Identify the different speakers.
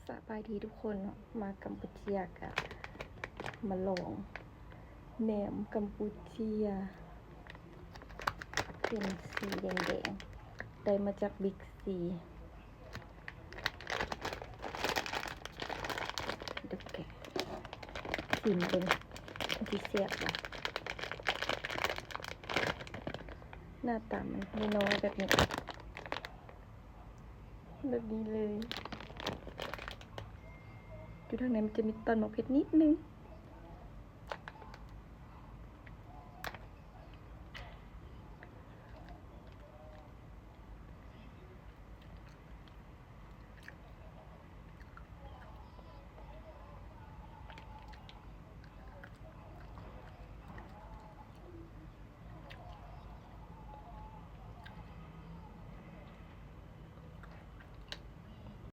Speaker 1: สบายดีทุกคนเนาะมากัมพูเชียกะมาลองแหนมกัมพูเชียเป็นสีแดงๆได้มาจากบิ๊กซีเด็กแกะชิมเป็นที่เสียบนะหน้าตามันน้อยๆแบบนี้เลยอยู่ทางในมันจะมีตอนหมกเผ็ดนิดนึง